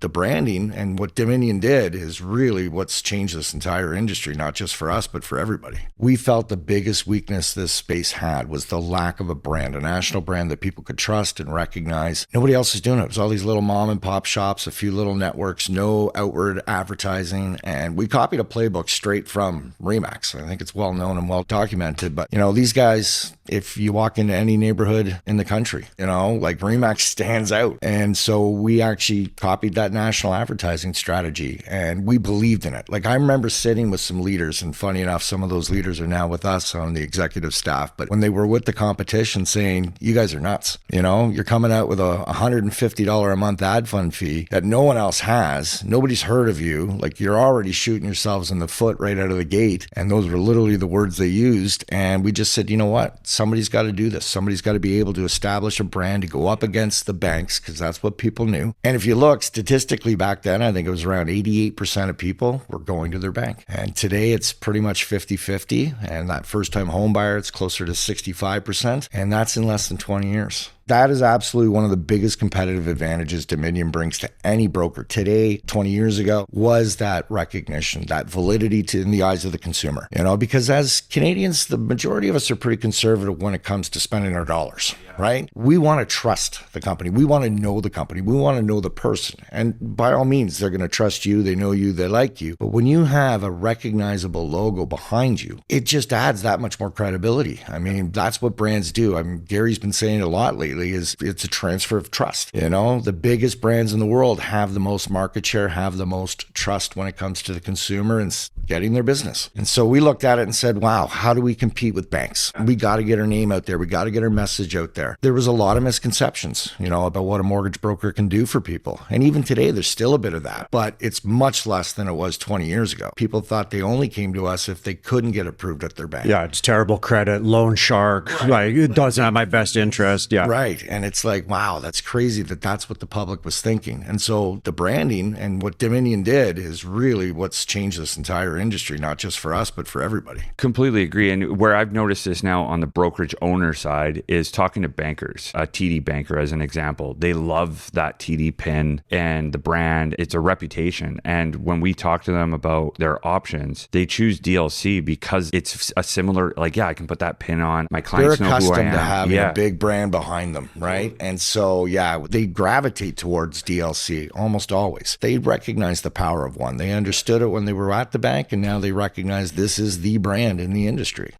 the branding and what Dominion did is really what's changed this entire industry, not just for us, but for everybody. We felt the biggest weakness this space had was the lack of a brand, a national brand that people could trust and recognize. Nobody else is doing it. It was all these little mom and pop shops, a few little networks, no outward advertising. And we copied a playbook straight from Remax. I think it's well known and well documented. But, these guys, if you walk into any neighborhood in the country, like Remax stands out. And so we actually copied that national advertising strategy and we believed in it. Like I remember sitting with some leaders, and funny enough, some of those leaders are now with us on the executive staff. But when they were with the competition saying, you guys are nuts, you're coming out with a $150 a month ad fund fee that no one else has. Nobody's heard of you. Like you're already shooting yourselves in the foot right out of the gate. And those were literally the words they used. And we just said, you know what? Somebody's got to do this. Somebody's got to be able to establish a brand to go up against the banks because that's what people knew. And if you look statistically back then, I think it was around 88% of people were going to their bank. And today it's pretty much 50-50. And that first time home buyer, it's closer to 65%. And that's in less than 20 years. That is absolutely one of the biggest competitive advantages Dominion brings to any broker today, 20 years ago, was that recognition, that validity in the eyes of the consumer. Because as Canadians, the majority of us are pretty conservative when it comes to spending our dollars, right? We want to trust the company. We want to know the company. We want to know the person. And by all means, they're going to trust you. They know you. They like you. But when you have a recognizable logo behind you, it just adds that much more credibility. I mean, that's what brands do. Gary's been saying it a lot lately. Is it's a transfer of trust. The biggest brands in the world have the most market share, have the most trust when it comes to the consumer and getting their business. And so we looked at it and said, wow, how do we compete with banks? We got to get our name out there. We got to get our message out there. There was a lot of misconceptions, about what a mortgage broker can do for people. And even today, there's still a bit of that, but it's much less than it was 20 years ago. People thought they only came to us if they couldn't get approved at their bank. Yeah, it's terrible credit, loan shark, right. Like it doesn't have my best interest. Yeah. Right. And it's like, wow, that's crazy that's what the public was thinking. And so the branding and what Dominion did is really what's changed this entire industry, not just for us, but for everybody. Completely agree. And where I've noticed this now on the brokerage owner side is talking to bankers, a TD banker as an example. They love that TD pin and the brand. It's a reputation. And when we talk to them about their options, they choose DLC because it's a similar, I can put that pin on. My clients know who I am. They're accustomed to having a big brand behind them, right? And so, they gravitate towards DLC almost always. They recognize the power of one. They understood it when they were at the bank, and now they recognize this is the brand in the industry.